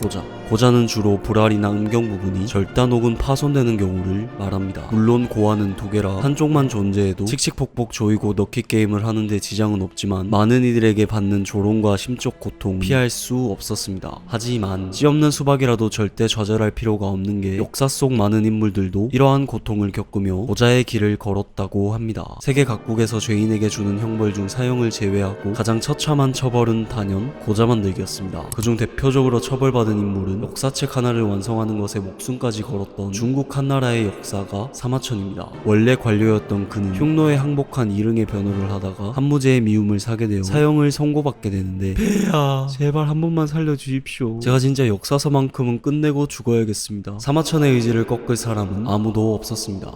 고자는 주로 불알이나 음경 부분이 절단 혹은 파손되는 경우를 말합니다. 물론 고아는 두 개라 한쪽만 존재해도 칙칙폭폭 조이고 넣기 게임을 하는데 지장은 없지만 많은 이들에게 받는 조롱과 심적 고통 피할 수 없었습니다. 하지만 씨 없는 수박이라도 절대 좌절할 필요가 없는 게 역사 속 많은 인물들도 이러한 고통을 겪으며 고자의 길을 걸었다고 합니다. 세계 각국에서 죄인에게 주는 형벌 중 사형을 제외하고 가장 처참한 처벌은 단연 고자 만들기였습니다. 그중 대표적으로 처벌받은 인물은 역사책 하나를 완성하는 것에 목숨까지 걸었던 중국 한나라의 역사가 사마천입니다. 원래 관료였던 그는 흉노에 항복한 이릉의 변호를 하다가 한무제의 미움을 사게 되어 사형을 선고받게 되는데 폐하 제발 한 번만 살려주십시오. 제가 진짜 역사서만큼은 끝내고 죽어야겠습니다. 사마천의 의지를 꺾을 사람은 아무도 없었습니다.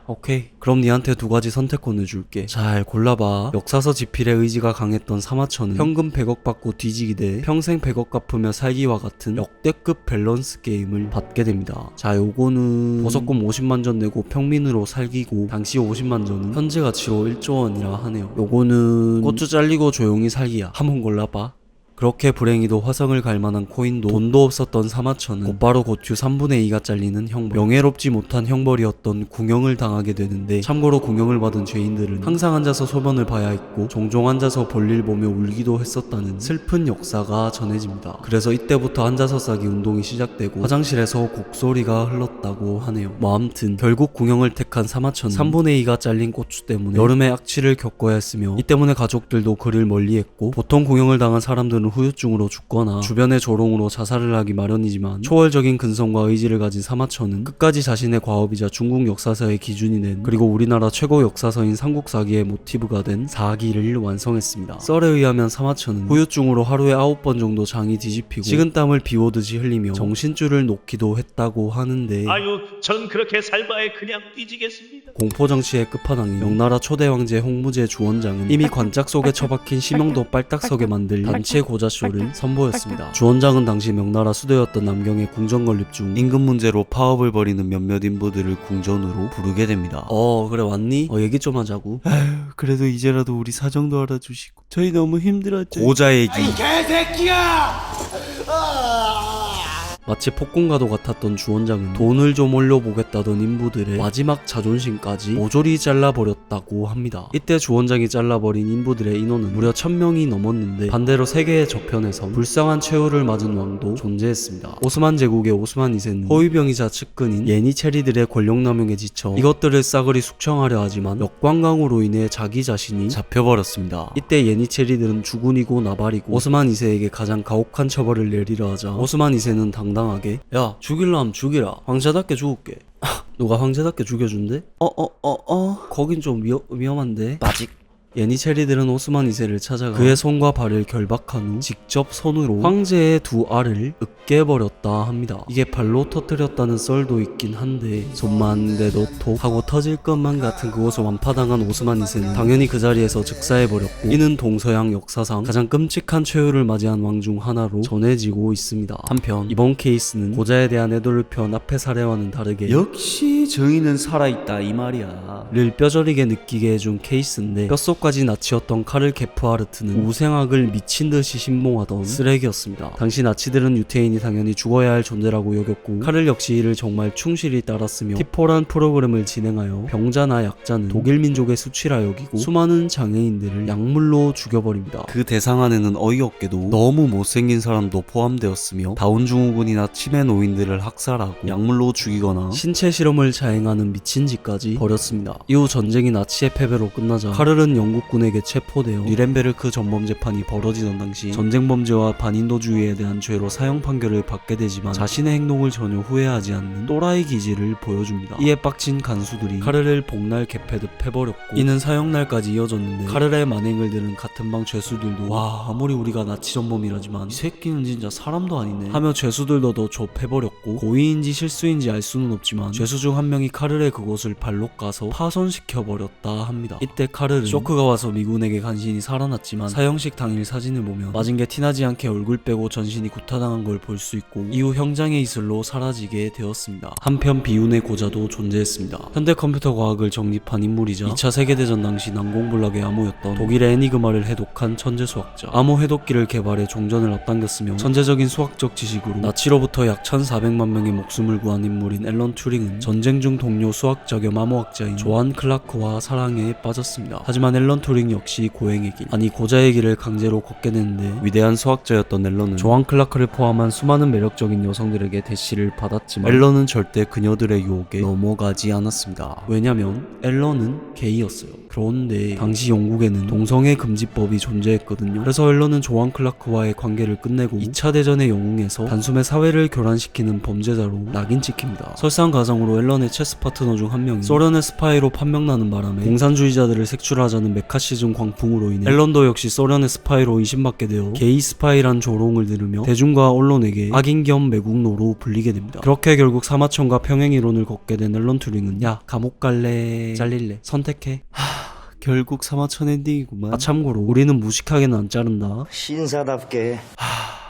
오케이, 그럼 니한테 두 가지 선택권을 줄게. 잘 골라봐. 역사서 지필의 의지가 강했던 사마천은 현금 100억 받고 뒤지기 대 평생 100억 갚으며 살기와 같은 역대급 밸런스 게임을 받게 됩니다. 자, 요거는 보석금 50만 전 내고 평민으로 살기고 당시 50만 전은 현재 가치로 1조 원이라 하네요. 요거는 고추 잘리고 조용히 살기야. 한번 골라봐. 그렇게 불행히도 화성을 갈 만한 코인도 돈도 없었던 사마천은 곧바로 고추 3분의 2가 잘리는 형벌, 명예롭지 못한 형벌이었던 궁형을 당하게 되는데, 참고로 궁형을 받은 죄인들은 항상 앉아서 소변을 봐야 했고 종종 앉아서 볼일 보며 울기도 했었다는 슬픈 역사가 전해집니다. 그래서 이때부터 앉아서 싸기 운동이 시작되고 화장실에서 곡소리가 흘렀다고 하네요. 뭐 암튼 결국 궁형을 택한 사마천은 3분의 2가 잘린 고추 때문에 여름에 악취를 겪어야 했으며, 이 때문에 가족들도 그를 멀리했고, 보통 궁형을 당한 사람들은 후유증으로 죽거나 주변의 조롱으로 자살을 하기 마련이지만 초월적인 근성과 의지를 가진 사마천은 끝까지 자신의 과업이자 중국 역사서의 기준이 된, 그리고 우리나라 최고 역사서인 삼국사기의 모티브가 된 사기를 완성했습니다. 썰에 의하면 사마천은 후유증으로 하루에 9번 정도 장이 뒤집히고 식은땀을 비오듯이 흘리며 정신줄을 놓기도 했다고 하는데, 아유, 전 그렇게 살바에 그냥 뒤지겠습니다. 공포정치의 끝판왕인 명나라 초대 황제 홍무제 주원장은 이미 관짝 속에 처박힌 심형도 빨딱서게 만들 단체 고자쇼를 선보였습니다. 주원장은 당시 명나라 수도였던 남경의 궁전 건립 중 임금 문제로 파업을 벌이는 몇몇 인부들을 궁전으로 부르게 됩니다. 그래 왔니? 얘기 좀 하자고. 그래도 이제라도 우리 사정도 알아주시고 저희 너무 힘들었죠. 고자 얘기. 이 개새끼야! 마치 폭군과도 같았던 주원장은 돈을 좀 올려보겠다던 인부들의 마지막 자존심까지 모조리 잘라버렸다고 합니다. 이때 주원장이 잘라버린 인부들의 인원은 무려 1000명이 넘었는데, 반대로 세계의 저편에선 불쌍한 최후를 맞은 왕도 존재했습니다. 오스만 제국의 오스만 2세는 호위병이자 측근인 예니체리들의 권력남용에 지쳐 이것들을 싸그리 숙청하려 하지만 역관광으로 인해 자기 자신이 잡혀버렸습니다. 이때 예니체리들은 주군이고 나발이고 오스만 2세에게 가장 가혹한 처벌을 내리려 하자 오스만 2세는 당당하게 야, 죽일라 하면 죽이라. 황제답게 죽을게. 누가 황제답게 죽여준대? 거긴 좀 위험한데? 빠직. 예니체리들은 오스만 2세를 찾아가 그의 손과 발을 결박한 후 직접 손으로 황제의 두 알을 으깨버렸다 합니다. 이게 발로 터뜨렸다는 썰도 있긴 한데, 손만 대도 톡 하고 터질 것만 같은 그곳을 완파당한 오스만 2세는 당연히 그 자리에서 즉사해버렸고, 이는 동서양 역사상 가장 끔찍한 최후를 맞이한 왕 중 하나로 전해지고 있습니다. 한편 이번 케이스는 고자에 대한 애도를 편 앞의 사례와는 다르게 역시 정의는 살아있다 이 말이야 를 뼈저리게 느끼게 해준 케이스인데, 뼛속까지 나치였던 카를 게프하르트는 우생학을 미친듯이 신봉하던 쓰레기였습니다. 당시 나치들은 유태인이 당연히 죽어야 할 존재라고 여겼고, 카를 역시 이를 정말 충실히 따랐으며 티포란 프로그램을 진행하여 병자나 약자는 독일 민족의 수치라 여기고 수많은 장애인들을 약물로 죽여버립니다. 그 대상 안에는 어이없게도 너무 못생긴 사람도 포함되었으며, 다운증후군이나 치매 노인들을 학살하고 약물로 죽이거나 신체 실험을 자행하는 미친 짓까지 벌였습니다. 이후 전쟁이 나치의 패배로 끝나자 카를은 영국군에게 체포되어 뉘렌베르크 전범 재판이 벌어지던 당시 전쟁 범죄와 반인도주의에 대한 죄로 사형 판결을 받게 되지만 자신의 행동을 전혀 후회하지 않는 또라이 기질을 보여줍니다. 이에 빡친 간수들이 카를을 복날 개패듯 패버렸고, 이는 사형날까지 이어졌는데, 카를의 만행을 들은 같은 방 죄수들도 와, 아무리 우리가 나치 전범이라지만 이 새끼는 진짜 사람도 아니네 하며 죄수들도 더 좁혀버렸고, 고의인지 실수인지 알 수는 없지만 죄수 중 한 명이 카를의 그곳을 발로 까서 파손시켜버렸다 합니다. 이때 카를은 쇼크가 와서 미군에게 간신히 살아났지만 사형식 당일 사진을 보면 맞은 게 티나지 않게 얼굴 빼고 전신이 구타당한 걸 볼 볼 수 있고 이후 형장의 이슬로 사라지게 되었습니다. 한편 비운의 고자도 존재했습니다. 현대 컴퓨터 과학을 정립한 인물이자 2차 세계대전 당시 난공불락의 암호였던 독일의 에니그마를 해독한 천재 수학자. 암호 해독기를 개발해 종전을 앞당겼으며 천재적인 수학적 지식으로 나치로부터 약 1400만 명의 목숨을 구한 인물인 앨런 튜링은 전쟁 중 동료 수학자 겸 암호학자인 조한 클라크와 사랑에 빠졌습니다. 하지만 앨런 튜링 역시 고행의 길, 아니 고자의 길을 강제로 걷게 되는데 위대한 수학자였던 앨런은 조한 클라크를 포함한 수많은 매력적인 여성들에게 대시를 받았지만 앨런은 절대 그녀들의 유혹에 넘어가지 않았습니다. 왜냐면 앨런은 게이였어요. 그런데 당시 영국에는 동성애 금지법이 존재했거든요. 그래서 앨런은 조한 클라크와의 관계를 끝내고 2차 대전의 영웅에서 단숨에 사회를 교란시키는 범죄자로 낙인 찍힙니다. 설상가상으로 앨런의 체스 파트너 중 한 명이 소련의 스파이로 판명나는 바람에 공산주의자들을 색출하자는 메카시즘 광풍으로 인해 앨런도 역시 소련의 스파이로 의심받게 되어 게이 스파이란 조롱을 들으며 대중과 언론에게 악인 겸 매국노로 불리게 됩니다. 그렇게 결국 사마천과 평행이론을 걷게 된 앨런 튜링은 야 감옥 갈래 잘릴래 선택해. 결국 사마천 엔딩이구만. 아 참고로 우리는 무식하게는 안 자른다. 신사답게.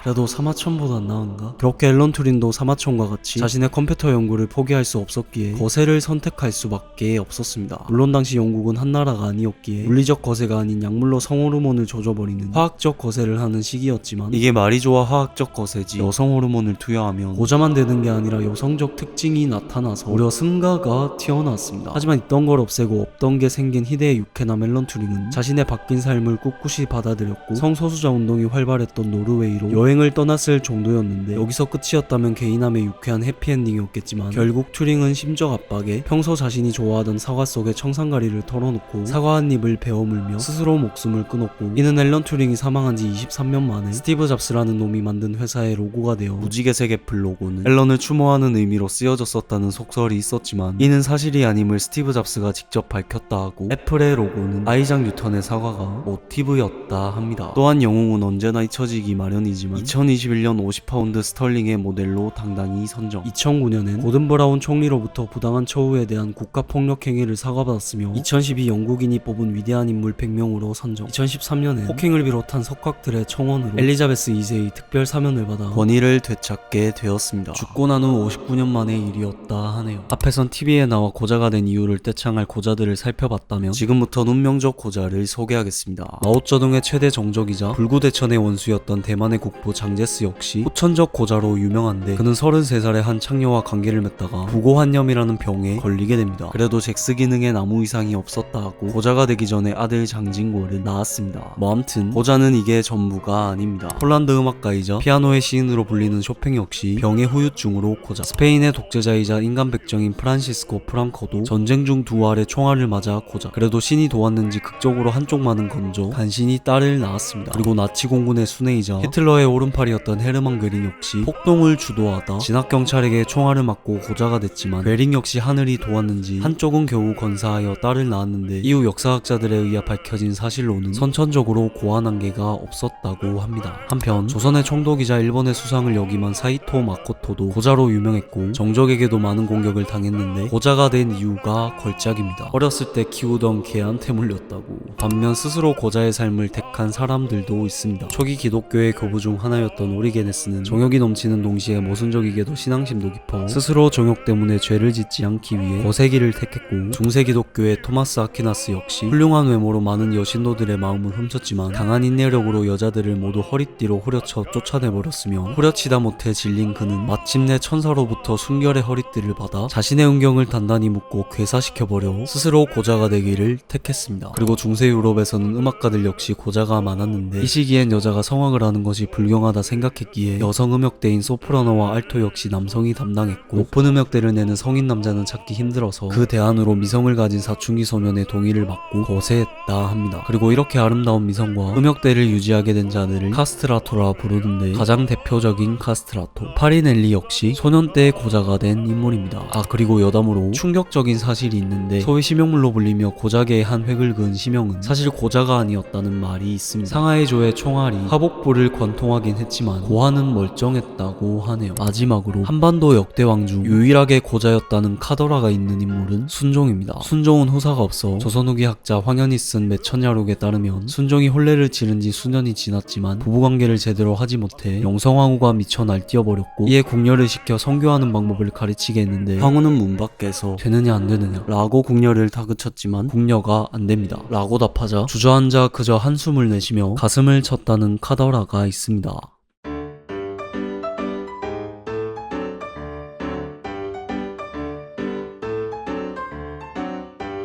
그래도 사마천보다 나은가? 그렇게 앨런 튜링도 사마천과 같이 자신의 컴퓨터 연구를 포기할 수 없었기에 거세를 선택할 수밖에 없었습니다. 물론 당시 영국은 한나라가 아니었기에 물리적 거세가 아닌 약물로 성호르몬을 조져버리는 화학적 거세를 하는 시기였지만 이게 말이 좋아 화학적 거세지 여성 호르몬을 투여하면 고자만 되는 게 아니라 여성적 특징이 나타나서 무려 승가가 튀어나왔습니다. 하지만 있던 걸 없애고 없던 게 생긴 희대의 육해남 앨런 튜링은 자신의 바뀐 삶을 꿋꿋이 받아들였고 성소수자 운동이 활발했던 노르웨이로 여행을 떠났을 정도였는데 여기서 끝이었다면 게이남의 유쾌한 해피엔딩이었겠지만 결국 튜링은 심적 압박에 평소 자신이 좋아하던 사과 속에 청산가리를 털어놓고 사과 한 입을 베어물며 스스로 목숨을 끊었고 이는 앨런 튜링이 사망한 지 23년 만에 스티브 잡스라는 놈이 만든 회사의 로고가 되어 무지개색 애플 로고는 앨런을 추모하는 의미로 쓰여졌었다는 속설이 있었지만 이는 사실이 아님을 스티브 잡스가 직접 밝혔다 하고 애플의 로고는 아이작 뉴턴의 사과가 모티브였다 합니다. 또한 영웅은 언제나 잊혀지기 마련이지만 2021년 50파운드 스털링의 모델로 당당히 선정. 2009년엔 고든 브라운 총리로부터 부당한 처우에 대한 국가폭력 행위를 사과받았으며 2012 영국인이 뽑은 위대한 인물 100명으로 선정. 2013년엔 호킹을 비롯한 석학들의 청원으로 엘리자베스 2세의 특별 사면을 받아 권위를 되찾게 되었습니다. 죽고 난 후 59년 만의 일이었다 하네요. 앞에선 TV에 나와 고자가 된 이유를 떼창할 고자들을 살펴봤다면 지금부터는 운명적 고자를 소개하겠습니다. 마오쩌둥의 최대 정적이자 불구대천의 원수였던 대만의 국부 장제스 역시 후천적 고자로 유명한데 그는 33살에 한 창녀와 관계를 맺다가 부고환염이라는 병에 걸리게 됩니다. 그래도 잭스 기능엔 아무 이상이 없었다 하고 고자가 되기 전에 아들 장진고를 낳았습니다. 뭐 암튼 고자는 이게 전부가 아닙니다. 폴란드 음악가이자 피아노의 시인으로 불리는 쇼팽 역시 병의 후유증으로 고자. 스페인의 독재자이자 인간 백정인 프란시스코 프랑코도 전쟁 중 두 알의 총알을 맞아 고자. 그래도 신이 도왔는지 극적으로 한쪽만은 건져 간신히 딸을 낳았습니다. 그리고 나치 공군의 수뇌이자 히틀러의 오른팔이었던 헤르만 괴링 역시 폭동을 주도하다 진압경찰에게 총알을 맞고 고자가 됐지만 괴링 역시 하늘이 도왔는지 한쪽은 겨우 건사하여 딸을 낳았는데 이후 역사학자들에 의해 밝혀진 사실로는 선천적으로 고환한계가 없었다고 합니다. 한편 조선의 총독이자 일본의 수상을 역임한 사이토 마코토도 고자로 유명했고 정적에게도 많은 공격을 당했는데 고자가 된 이유가 걸작입니다. 어렸을 때 키우던 개한테 물렸다고. 반면 스스로 고자의 삶을 택한 사람들도 있습니다. 초기 기독교의 교부 중 하나였던 오리게네스는 정욕이 넘치는 동시에 모순적이게도 신앙심도 깊어 스스로 정욕 때문에 죄를 짓지 않기 위해 거세기를 택했고 중세 기독교의 토마스 아퀴나스 역시 훌륭한 외모로 많은 여신도들의 마음을 훔쳤지만 강한 인내력으로 여자들을 모두 허리띠로 후려쳐 쫓아내버렸으며 후려치다 못해 질린 그는 마침내 천사로부터 순결의 허리띠를 받아 자신의 은경을 단단히 묶고 괴사시켜버려 스스로 고자가 되기를 택했습니다. 그리고 중세 유럽에서는 음악가들 역시 고자가 많았는데 이 시기엔 여자가 성악을 하는 것이 불경하다 생각했기에 여성 음역대인 소프라노와 알토 역시 남성이 담당했고 높은 음역대를 내는 성인 남자는 찾기 힘들어서 그 대안으로 미성을 가진 사춘기 소년의 동의를 받고 거세했다 합니다. 그리고 이렇게 아름다운 미성과 음역대를 유지하게 된 자들을 카스트라토라 부르는데 가장 대표적인 카스트라토 파리넬리 역시 소년 때의 고자가 된 인물입니다. 아 그리고 여담으로 충격적인 사실이 있는데 소위 심형물로 불리며 고자계의 한 획을 그은 심형은 사실 고자가 아니었다는 말이 있습니다. 상하이조의 총알이 하복부를 관통하게 고하긴 했지만 고하는 멀쩡했다고 하네요. 마지막으로 한반도 역대왕 중 유일하게 고자였다는 카더라가 있는 인물은 순종입니다. 순종은 후사가 없어 조선 후기 학자 황현이 쓴 매천야록에 따르면 순종이 혼례를 치른 지 수년이 지났지만 부부관계를 제대로 하지 못해 영성왕후가 미쳐 날뛰어버렸고 이에 궁녀를 시켜 성교하는 방법을 가르치게 했는데 황후는 문 밖에서 되느냐 안 되느냐 라고 궁녀를 다그쳤지만 궁녀가 안 됩니다 라고 답하자 주저앉아 그저 한숨을 내쉬며 가슴을 쳤다는 카더라가 있습니다.